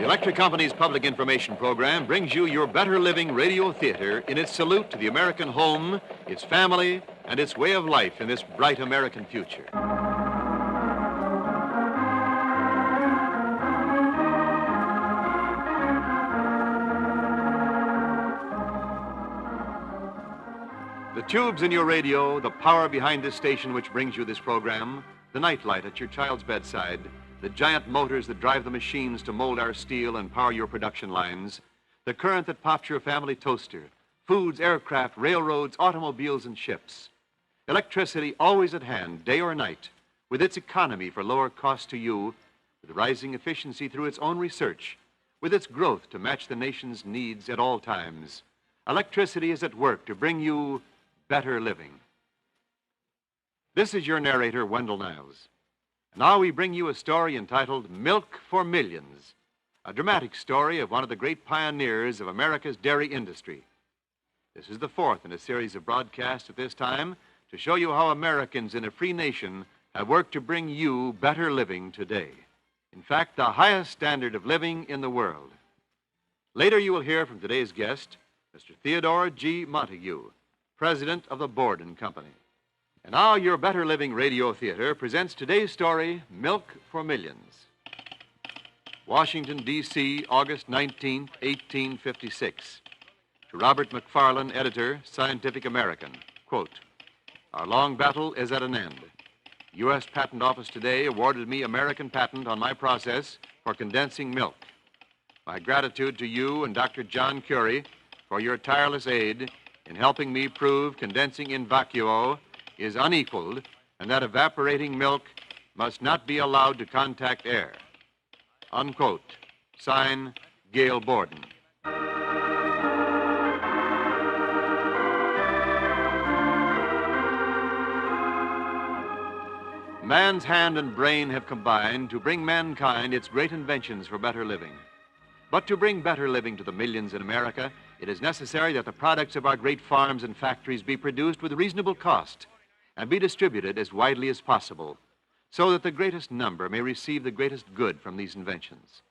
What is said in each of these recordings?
The Electric Company's public information program brings you your Better Living Radio Theater in its salute to the American home, its family, and its way of life in this bright American future. The tubes in your radio, the power behind this station which brings you this program, the nightlight at your child's bedside, the giant motors that drive the machines to mold our steel and power your production lines, the current that pops your family toaster, foods, aircraft, railroads, automobiles, and ships. Electricity always at hand, day or night, with its economy for lower cost to you, with rising efficiency through its own research, with its growth to match the nation's needs at all times. Electricity is at work to bring you better living. This is your narrator, Wendell Niles. Now we bring you a story entitled Milk for Millions, a dramatic story of one of the great pioneers of America's dairy industry. This is the fourth in a series of broadcasts at this time to show you how Americans in a free nation have worked to bring you better living today. In fact, the highest standard of living in the world. Later you will hear from today's guest, Mr. Theodore G. Montague, President of the Borden Company. And now your Better Living Radio Theater presents today's story, Milk for Millions. Washington, D.C., August 19, 1856. To Robert McFarland, editor, Scientific American, quote, "Our long battle is at an end. U.S. Patent Office today awarded me American patent on my process for condensing milk. My gratitude to you and Dr. John Curie for your tireless aid in helping me prove condensing in vacuo is unequaled and that evaporating milk must not be allowed to contact air." Unquote. Sign, Gail Borden. Man's hand and brain have combined to bring mankind its great inventions for better living. But to bring better living to the millions in America, it is necessary that the products of our great farms and factories be produced with reasonable cost and be distributed as widely as possible, so that the greatest number may receive the greatest good from these inventions.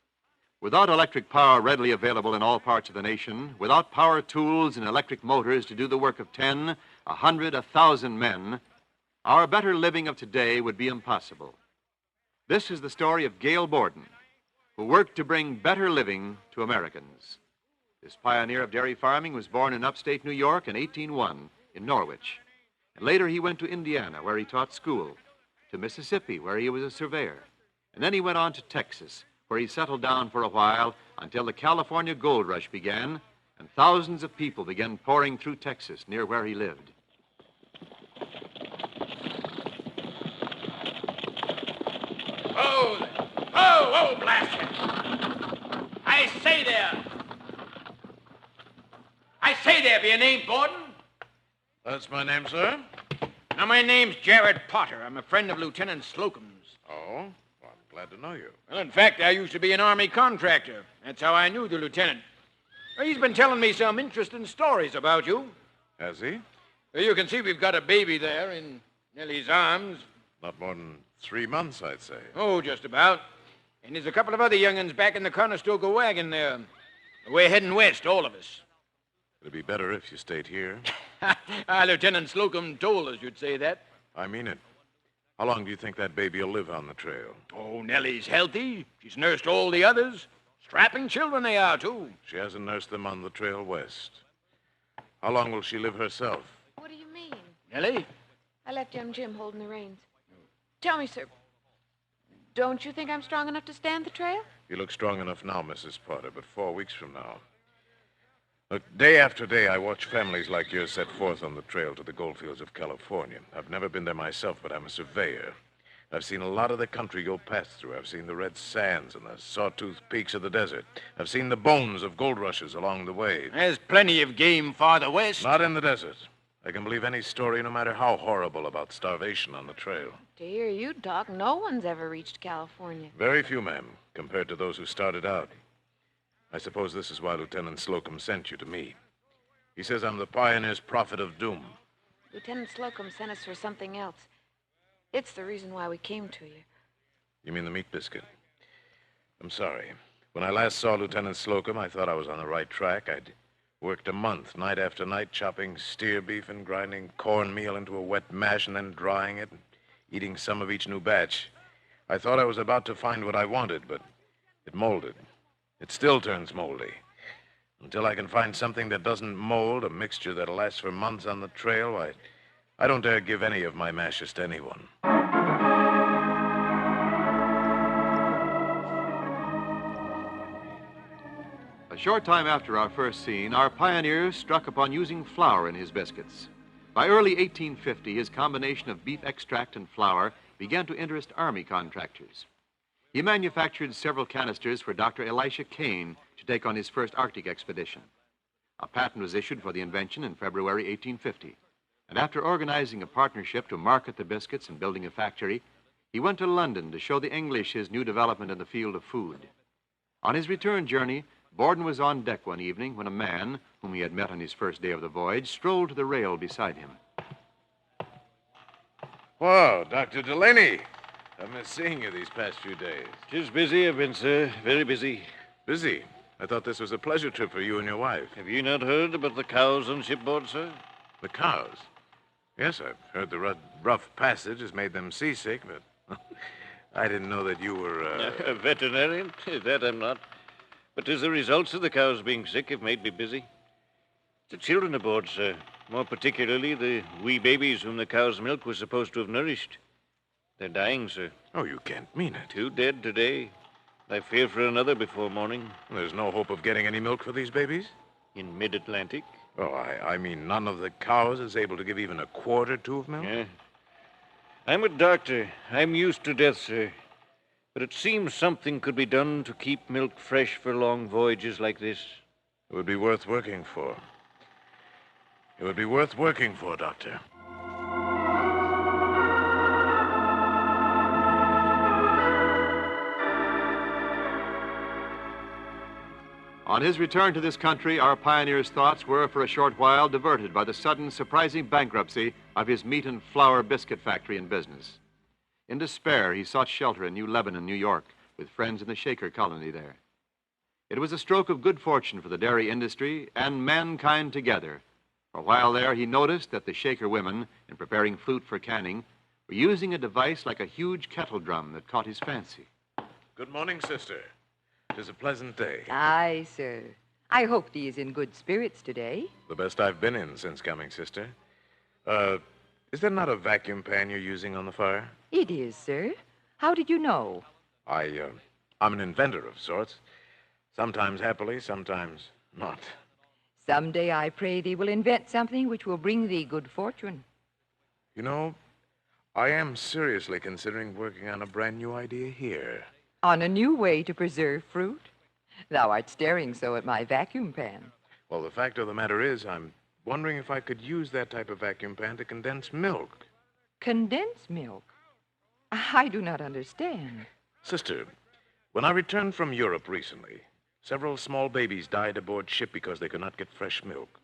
Without electric power readily available in all parts of the nation, without power tools and electric motors to do the work of 10, 100, 1,000 men, our better living of today would be impossible. This is the story of Gail Borden, who worked to bring better living to Americans. This pioneer of dairy farming was born in upstate New York in 1801 in Norwich. And later he went to Indiana, where he taught school, to Mississippi, where he was a surveyor. And then he went on to Texas, where he settled down for a while until the California gold rush began and thousands of people began pouring through Texas near where he lived. Oh, blast you. I say there, be your name Borden? That's my name, sir. Now, my name's Jared Potter. I'm a friend of Lieutenant Slocum's. Oh? Well, I'm glad to know you. Well, in fact, I used to be an Army contractor. That's how I knew the lieutenant. Well, he's been telling me some interesting stories about you. Has he? Well, you can see we've got a baby there in Nellie's arms. Not more than 3 months, I'd say. Oh, just about. And there's a couple of other young'uns back in the Conestoga wagon there. We're heading west, all of us. It'd be better if you stayed here. Lieutenant Slocum told us you'd say that. I mean it. How long do you think that baby will live on the trail? Oh, Nellie's healthy. She's nursed all the others. Strapping children they are, too. She hasn't nursed them on the trail west. How long will she live herself? What do you mean? Nellie? I left young Jim holding the reins. Tell me, sir, don't you think I'm strong enough to stand the trail? You look strong enough now, Mrs. Potter, but 4 weeks from now. Look, day after day, I watch families like yours set forth on the trail to the goldfields of California. I've never been there myself, but I'm a surveyor. I've seen a lot of the country you'll pass through. I've seen the red sands and the sawtooth peaks of the desert. I've seen the bones of gold rushes along the way. There's plenty of game farther west. Not in the desert. I can believe any story, no matter how horrible, about starvation on the trail. To hear you talk, no one's ever reached California. Very few, ma'am, compared to those who started out. I suppose this is why Lieutenant Slocum sent you to me. He says I'm the pioneer's prophet of doom. Lieutenant Slocum sent us for something else. It's the reason why we came to you. You mean the meat biscuit? I'm sorry. When I last saw Lieutenant Slocum, I thought I was on the right track. I'd worked a month, night after night, chopping steer beef and grinding cornmeal into a wet mash and then drying it and eating some of each new batch. I thought I was about to find what I wanted, but it molded. It still turns moldy. Until I can find something that doesn't mold, a mixture that'll last for months on the trail, I don't dare give any of my mashes to anyone. A short time after our first scene, our pioneer struck upon using flour in his biscuits. By early 1850, his combination of beef extract and flour began to interest Army contractors. He manufactured several canisters for Dr. Elisha Kane to take on his first Arctic expedition. A patent was issued for the invention in February 1850, and after organizing a partnership to market the biscuits and building a factory, he went to London to show the English his new development in the field of food. On his return journey, Borden was on deck one evening when a man, whom he had met on his first day of the voyage, strolled to the rail beside him. Whoa, Dr. Delaney. I've missed seeing you these past few days. Just busy, I've been, sir. Very busy. Busy? I thought this was a pleasure trip for you and your wife. Have you not heard about the cows on shipboard, sir? The cows? Yes, I've heard the rough passage has made them seasick, but I didn't know that you were, A veterinarian? That I'm not. But 'tis the results of the cows being sick have made me busy. The children aboard, sir. More particularly the wee babies whom the cow's milk was supposed to have nourished. They're dying, sir. Oh, you can't mean it. 2 dead today. I fear for another before morning. There's no hope of getting any milk for these babies? In mid-Atlantic. Oh, I mean none of the cows is able to give even a quart or two of milk? Yeah. I'm a doctor. I'm used to death, sir. But it seems something could be done to keep milk fresh for long voyages like this. It would be worth working for. It would be worth working for, Doctor. On his return to this country, our pioneer's thoughts were for a short while diverted by the sudden, surprising bankruptcy of his meat and flour biscuit factory and business. In despair, he sought shelter in New Lebanon, New York, with friends in the Shaker colony there. It was a stroke of good fortune for the dairy industry and mankind together. For while there, he noticed that the Shaker women, in preparing fruit for canning, were using a device like a huge kettle drum that caught his fancy. Good morning, sister. 'Tis a pleasant day. Aye, sir. I hope thee is in good spirits today. The best I've been in since coming, sister. Is there not a vacuum pan you're using on the fire? It is, sir. How did you know? I'm an inventor of sorts. Sometimes happily, sometimes not. Someday I pray thee will invent something which will bring thee good fortune. You know, I am seriously considering working on a brand new idea here. On a new way to preserve fruit? Thou art staring so at my vacuum pan. Well, the fact of the matter is, I'm wondering if I could use that type of vacuum pan to condense milk. Condensed milk? I do not understand. Sister, when I returned from Europe recently, several small babies died aboard ship because they could not get fresh milk.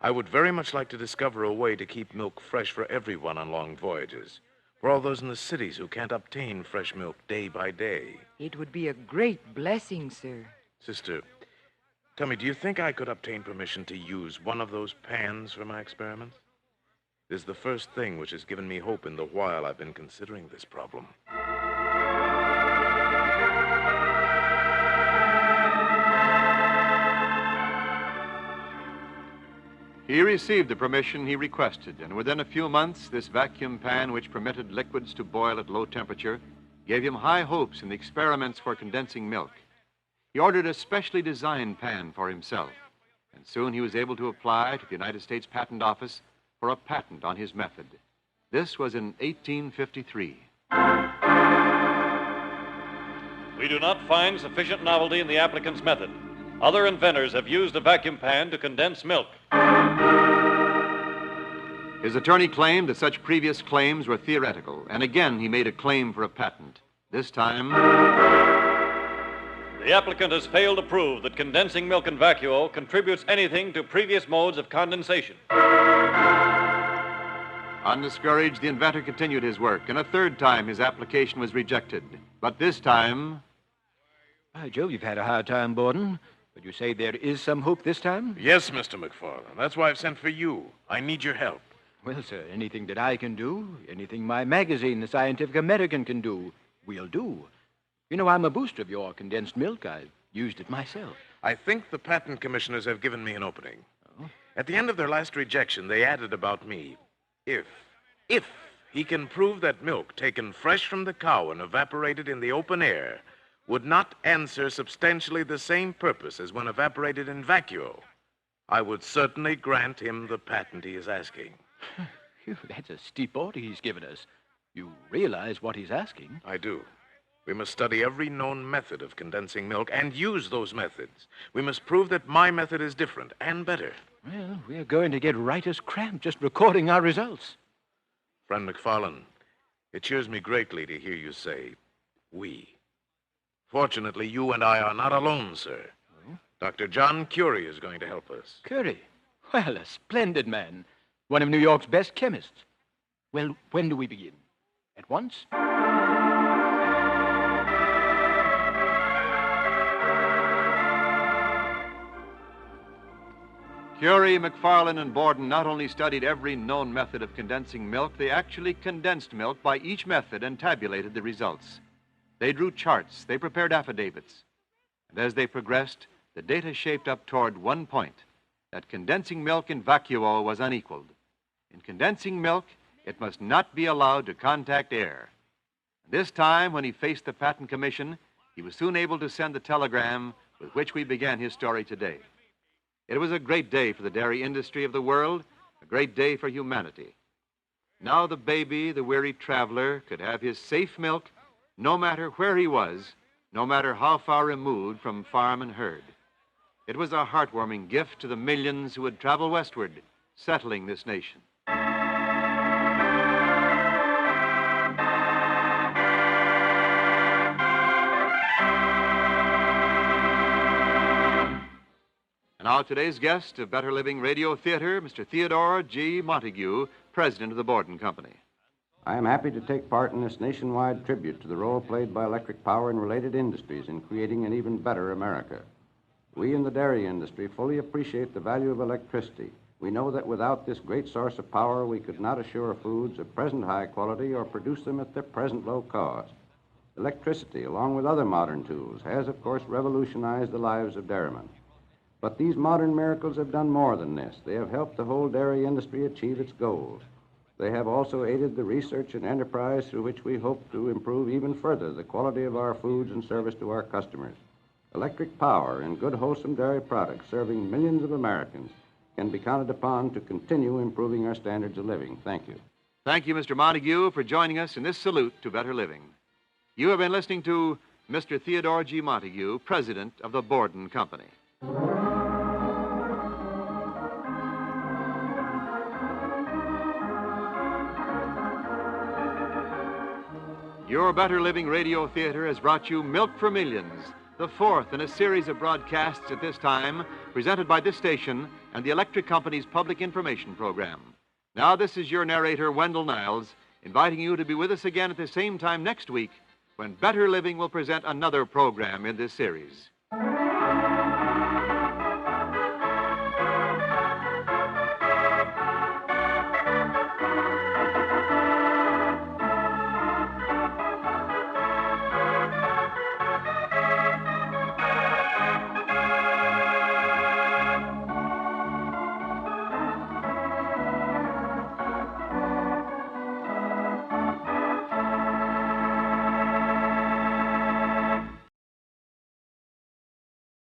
I would very much like to discover a way to keep milk fresh for everyone on long voyages. For all those in the cities who can't obtain fresh milk day by day. It would be a great blessing, sir. Sister, tell me, do you think I could obtain permission to use one of those pans for my experiments? It is the first thing which has given me hope in the while I've been considering this problem. He received the permission he requested, and within a few months, this vacuum pan, which permitted liquids to boil at low temperature, gave him high hopes in the experiments for condensing milk. He ordered a specially designed pan for himself, and soon he was able to apply to the United States Patent Office for a patent on his method. This was in 1853. We do not find sufficient novelty in the applicant's method. Other inventors have used a vacuum pan to condense milk. His attorney claimed that such previous claims were theoretical, and again he made a claim for a patent. This time, The applicant has failed to prove that condensing milk in vacuo contributes anything to previous modes of condensation. undiscouraged, the inventor continued his work, and a third time his application was rejected. But this time, By Jove, you've had a hard time, Borden. But you say there is some hope this time? Yes, Mr. McFarland. That's why I've sent for you. I need your help. Well, sir, anything that I can do, anything my magazine, the Scientific American, can do, we'll do. You know, I'm a booster of your condensed milk. I've used it myself. I think the patent commissioners have given me an opening. At the end of their last rejection, they added about me, if he can prove that milk taken fresh from the cow and evaporated in the open air would not answer substantially the same purpose as when evaporated in vacuo, I would certainly grant him the patent he is asking. Phew, that's a steep order he's given us. You realize what he's asking? I do. We must study every known method of condensing milk and use those methods. We must prove that my method is different and better. Well, we're going to get writer's cramp just recording our results. Friend McFarland, it cheers me greatly to hear you say, we. Fortunately, you and I are not alone, sir. Dr. John Curie is going to help us. Curie? Well, a splendid man. One of New York's best chemists. Well, when do we begin? At once? Curie, McFarland, and Borden not only studied every known method of condensing milk, they actually condensed milk by each method and tabulated the results. They drew charts, they prepared affidavits. And as they progressed, the data shaped up toward one point, that condensing milk in vacuo was unequaled. In condensing milk, it must not be allowed to contact air. This time, when he faced the Patent Commission, he was soon able to send the telegram with which we began his story today. It was a great day for the dairy industry of the world, a great day for humanity. Now the baby, the weary traveler, could have his safe milk no matter where he was, no matter how far removed from farm and herd. It was a heartwarming gift to the millions who would travel westward, settling this nation. And now today's guest of Better Living Radio Theater, Mr. Theodore G. Montague, president of the Borden Company. I am happy to take part in this nationwide tribute to the role played by electric power and related industries in creating an even better America. We in the dairy industry fully appreciate the value of electricity. We know that without this great source of power, we could not assure foods of present high quality or produce them at their present low cost. Electricity, along with other modern tools, has, of course, revolutionized the lives of dairymen. But these modern miracles have done more than this. They have helped the whole dairy industry achieve its goals. They have also aided the research and enterprise through which we hope to improve even further the quality of our foods and service to our customers. Electric power and good, wholesome dairy products serving millions of Americans can be counted upon to continue improving our standards of living. Thank you. Thank you, Mr. Montague, for joining us in this salute to better living. You have been listening to Mr. Theodore G. Montague, president of the Borden Company. Your Better Living Radio Theater has brought you Milk for Millions, the fourth in a series of broadcasts at this time, presented by this station and the Electric Company's Public Information Program. Now, this is your narrator, Wendell Niles, inviting you to be with us again at the same time next week when Better Living will present another program in this series.